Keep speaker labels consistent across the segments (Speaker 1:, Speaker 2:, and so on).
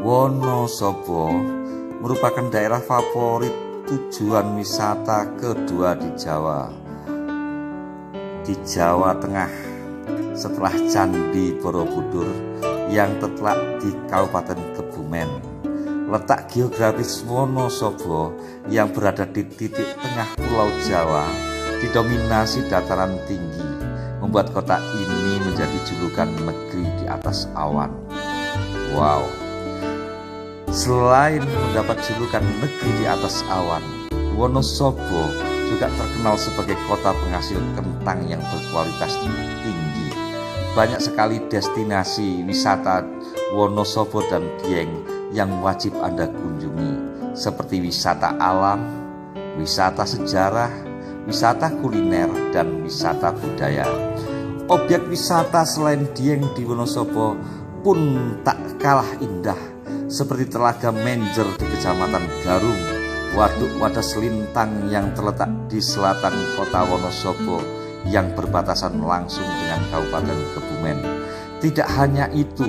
Speaker 1: Wonosobo merupakan daerah favorit tujuan wisata kedua di Jawa. Di Jawa Tengah, setelah Candi Borobudur yang terletak di Kabupaten Kebumen. Letak geografis Wonosobo yang berada di titik tengah Pulau Jawa didominasi dataran tinggi, membuat kota ini menjadi julukan negeri di atas awan. Wow. Selain mendapat julukan negeri di atas awan, Wonosobo juga terkenal sebagai kota penghasil kentang yang berkualitas tinggi. Banyak sekali destinasi wisata Wonosobo dan Dieng yang wajib Anda kunjungi, seperti wisata alam, wisata sejarah, wisata kuliner, dan wisata budaya. Objek wisata selain Dieng di Wonosobo pun tak kalah indah, seperti Telaga Menjer di Kecamatan Garung, Waduk Wadas Lintang yang terletak di selatan kota Wonosobo yang berbatasan langsung dengan Kabupaten Kebumen. Tidak hanya itu,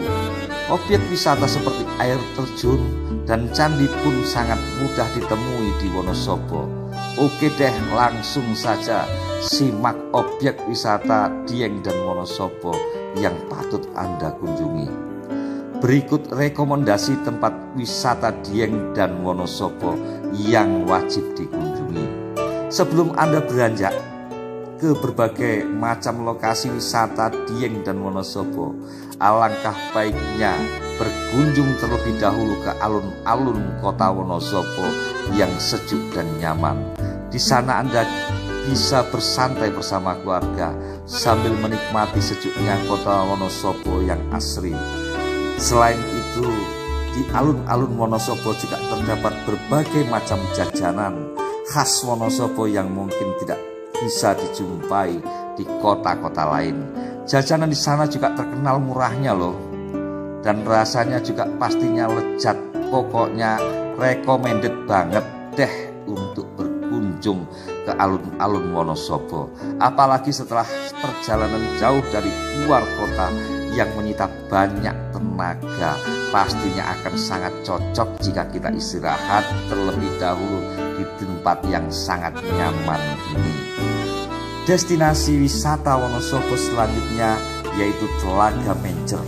Speaker 1: objek wisata seperti air terjun dan candi pun sangat mudah ditemui di Wonosobo. Oke deh, langsung saja simak objek wisata Dieng dan Wonosobo yang patut Anda kunjungi. Berikut rekomendasi tempat wisata Dieng dan Wonosobo yang wajib dikunjungi. Sebelum Anda beranjak ke berbagai macam lokasi wisata Dieng dan Wonosobo, alangkah baiknya berkunjung terlebih dahulu ke alun-alun kota Wonosobo yang sejuk dan nyaman. Di sana Anda bisa bersantai bersama keluarga sambil menikmati sejuknya kota Wonosobo yang asri. Selain itu, di alun-alun Wonosobo juga terdapat berbagai macam jajanan khas Wonosobo yang mungkin tidak bisa dijumpai di kota-kota lain. Jajanan di sana juga terkenal murahnya loh, dan rasanya juga pastinya lezat. Pokoknya recommended banget deh untuk berkunjung ke alun-alun Wonosobo. Apalagi setelah perjalanan jauh dari luar kota yang menyita banyak tenaga, pastinya akan sangat cocok jika kita istirahat terlebih dahulu di tempat yang sangat nyaman ini. Destinasi wisata Wonosobo selanjutnya yaitu Telaga Menjer.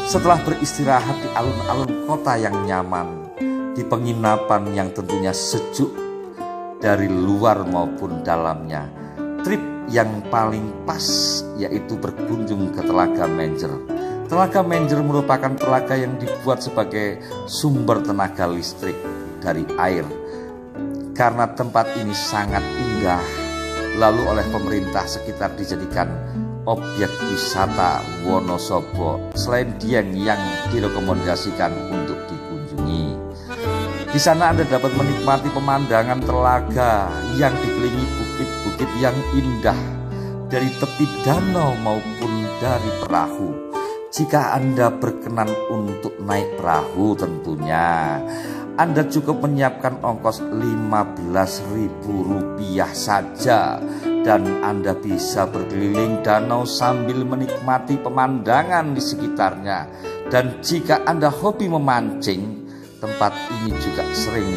Speaker 1: Setelah beristirahat di alun-alun kota yang nyaman, di penginapan yang tentunya sejuk dari luar maupun dalamnya, trip yang paling pas yaitu berkunjung ke Telaga Menjer. Telaga Menjer merupakan telaga yang dibuat sebagai sumber tenaga listrik dari air. Karena tempat ini sangat indah, lalu oleh pemerintah sekitar dijadikan objek wisata Wonosobo selain Dieng yang direkomendasikan untuk dikunjungi. Di sana Anda dapat menikmati pemandangan telaga yang dikelilingi bukit-bukit yang indah dari tepi danau maupun dari perahu. Jika Anda berkenan untuk naik perahu tentunya, Anda cukup menyiapkan ongkos Rp15.000 saja dan Anda bisa berkeliling danau sambil menikmati pemandangan di sekitarnya. Dan jika Anda hobi memancing, tempat ini juga sering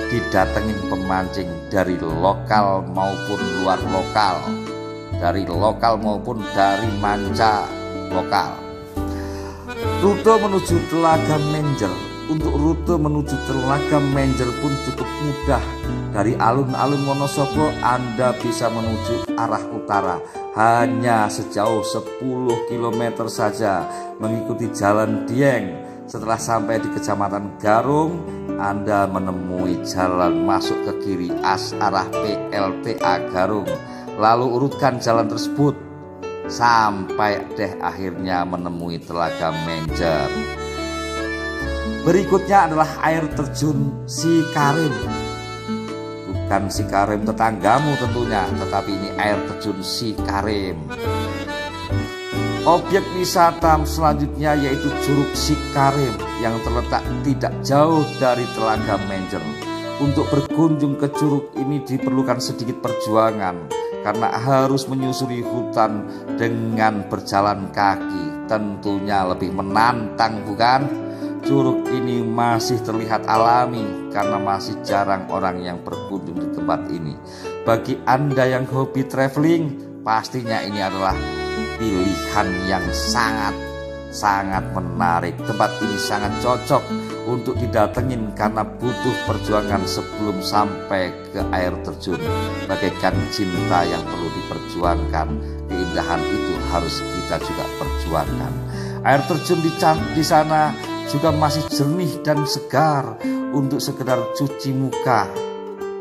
Speaker 1: didatengin pemancing dari lokal maupun luar lokal, dari lokal maupun dari manca lokal. Rute menuju Telaga Menjer. Untuk rute menuju Telaga Menjer pun cukup mudah. Dari alun-alun Wonosobo Anda bisa menuju arah utara hanya sejauh 10 km saja mengikuti jalan Dieng. Setelah sampai di Kecamatan Garung, Anda menemui jalan masuk ke kiri arah PLTA Garung. Lalu urutkan jalan tersebut sampai deh akhirnya menemui Telaga Menjer. Berikutnya adalah air terjun Sikarim. Bukan Sikarim tetanggamu tentunya, tetapi ini air terjun Sikarim. Objek wisata selanjutnya yaitu Curug Sikarim yang terletak tidak jauh dari Telaga Menjer. Untuk berkunjung ke curug ini diperlukan sedikit perjuangan karena harus menyusuri hutan dengan berjalan kaki. Tentunya lebih menantang, bukan? Curug ini masih terlihat alami karena masih jarang orang yang berkunjung di tempat ini. Bagi Anda yang hobi traveling, pastinya ini adalah pilihan yang sangat menarik. Tempat ini sangat cocok untuk didatengin karena butuh perjuangan sebelum sampai ke air terjun. Bagaikan cinta yang perlu diperjuangkan, keindahan itu harus kita juga perjuangkan. Air terjun di sana juga masih jernih dan segar untuk sekedar cuci muka.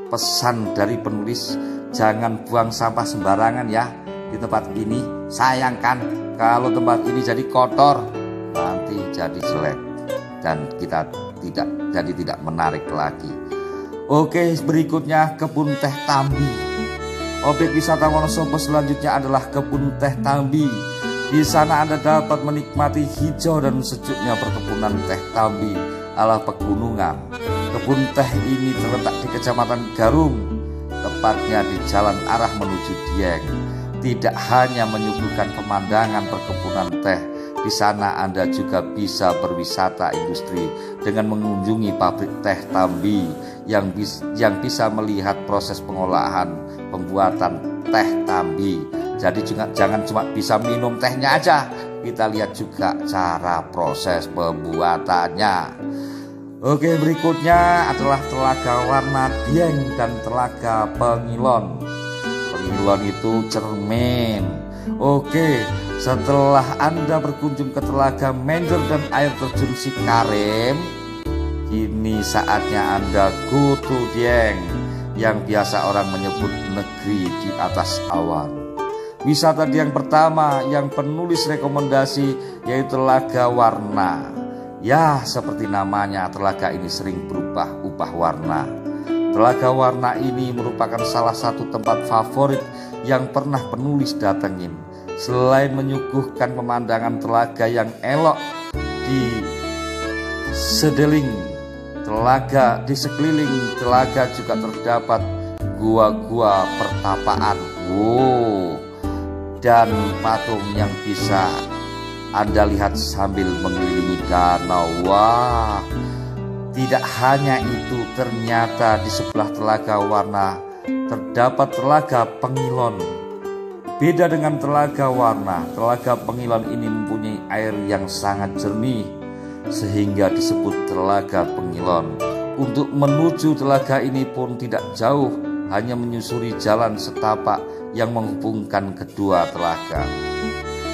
Speaker 1: Pesan dari penulis, jangan buang sampah sembarangan ya di tempat ini. Sayangkan kalau tempat ini jadi kotor, nanti jadi jelek dan kita tidak menarik lagi. Oke, berikutnya kebun teh Tambi. Objek wisata Wonosobo selanjutnya adalah kebun teh Tambi. Di sana Anda dapat menikmati hijau dan sejuknya perkebunan teh Tambi ala pegunungan. Kebun teh ini terletak di Kecamatan Garung, tepatnya di jalan arah menuju Dieng. Tidak hanya menyuguhkan pemandangan perkebunan teh, di sana Anda juga bisa berwisata industri dengan mengunjungi pabrik teh Tambi yang bisa melihat proses pengolahan pembuatan teh Tambi. Jadi jangan cuma bisa minum tehnya aja, kita lihat juga cara proses pembuatannya. Oke, berikutnya adalah Telaga Warna Dieng dan Telaga Pengilon. Pengilon itu cermin. Oke, setelah Anda berkunjung ke Telaga Menjer dan air terjun Cikarem, kini saatnya Anda go to Dieng, yang biasa orang menyebut negeri di atas awan. Wisata Dieng pertama yang penulis rekomendasi yaitu Telaga Warna. Ya, seperti namanya, telaga ini sering berubah-ubah warna. Telaga Warna ini merupakan salah satu tempat favorit yang pernah penulis datengin. Selain menyuguhkan pemandangan telaga yang elok di sekeliling telaga juga terdapat gua-gua pertapaan. Dan patung yang bisa Anda lihat sambil mengelilingi danau. Wah, tidak hanya itu, ternyata di sebelah Telaga Warna terdapat Telaga Pengilon. Beda dengan Telaga Warna, Telaga Pengilon ini mempunyai air yang sangat jernih sehingga disebut Telaga Pengilon. Untuk menuju telaga ini pun tidak jauh, hanya menyusuri jalan setapak yang menghubungkan kedua telaga.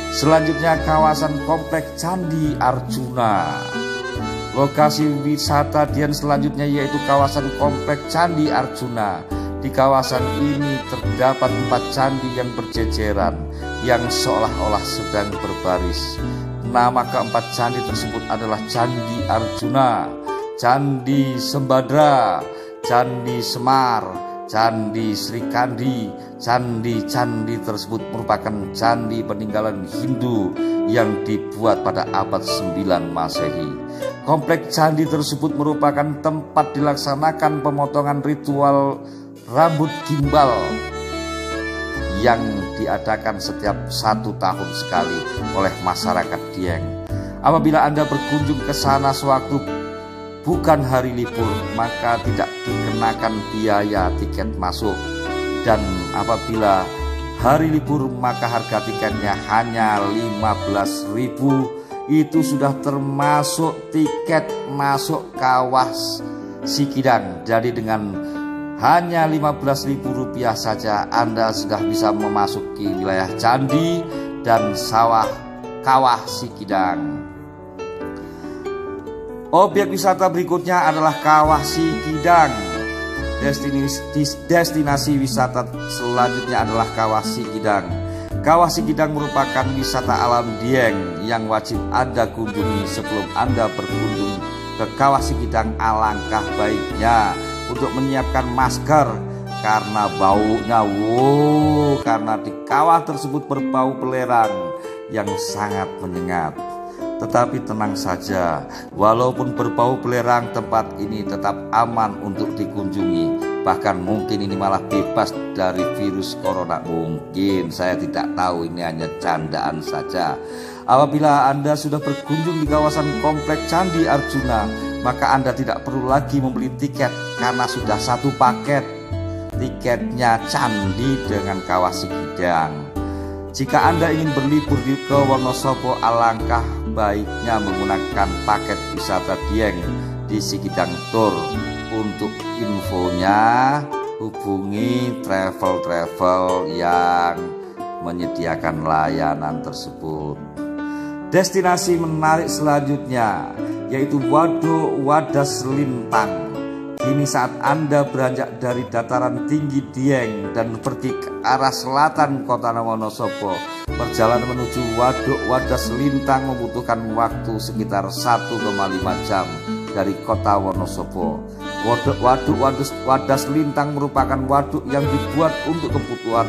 Speaker 1: Selanjutnya kawasan komplek Candi Arjuna. Lokasi wisata Dieng selanjutnya yaitu kawasan komplek Candi Arjuna. Di kawasan ini terdapat 4 candi yang berjejeran yang seolah-olah sedang berbaris. Nama keempat candi tersebut adalah Candi Arjuna, Candi Sembadra, Candi Semar, Candi Srikandi. Candi-candi tersebut merupakan candi peninggalan Hindu yang dibuat pada abad 9 Masehi. Komplek candi tersebut merupakan tempat dilaksanakan pemotongan ritual rambut gimbal yang diadakan setiap 1 tahun sekali oleh masyarakat Dieng. Apabila Anda berkunjung ke sana sewaktu bukan hari libur, maka tidak dikenakan biaya tiket masuk. Dan apabila hari libur, maka harga tiketnya hanya 15.000. Itu sudah termasuk tiket masuk Kawah Sikidang. Jadi dengan hanya Rp15.000 saja Anda sudah bisa memasuki wilayah candi dan sawah Kawah Sikidang. Objek wisata berikutnya adalah Kawah Sikidang. Destinasi wisata selanjutnya adalah Kawah Sikidang. Kawah Sikidang merupakan wisata alam Dieng yang wajib Anda kunjungi sebelum Anda berkunjung ke Kawah Sikidang. Alangkah baiknya untuk menyiapkan masker karena baunya, karena di kawah tersebut berbau belerang yang sangat menyengat. Tetapi tenang saja, walaupun berbau belerang, tempat ini tetap aman untuk dikunjungi. Bahkan mungkin ini malah bebas dari virus corona. Mungkin, saya tidak tahu, ini hanya candaan saja. Apabila Anda sudah berkunjung di kawasan komplek Candi Arjuna, maka Anda tidak perlu lagi membeli tiket karena sudah satu paket tiketnya candi dengan Kawah Sikidang. Jika Anda ingin berlibur ke Wonosobo, alangkah baiknya menggunakan paket wisata Dieng di Sikidang Tour. Untuk infonya hubungi travel yang menyediakan layanan tersebut. Destinasi menarik selanjutnya yaitu Waduk Wadas Lintang. Kini saat Anda beranjak dari dataran tinggi Dieng dan pergi ke arah selatan kota Wonosobo, perjalanan menuju Waduk Wadas Lintang membutuhkan waktu sekitar 1,5 jam dari kota Wonosobo. Waduk Wadas Lintang merupakan waduk yang dibuat untuk kebutuhan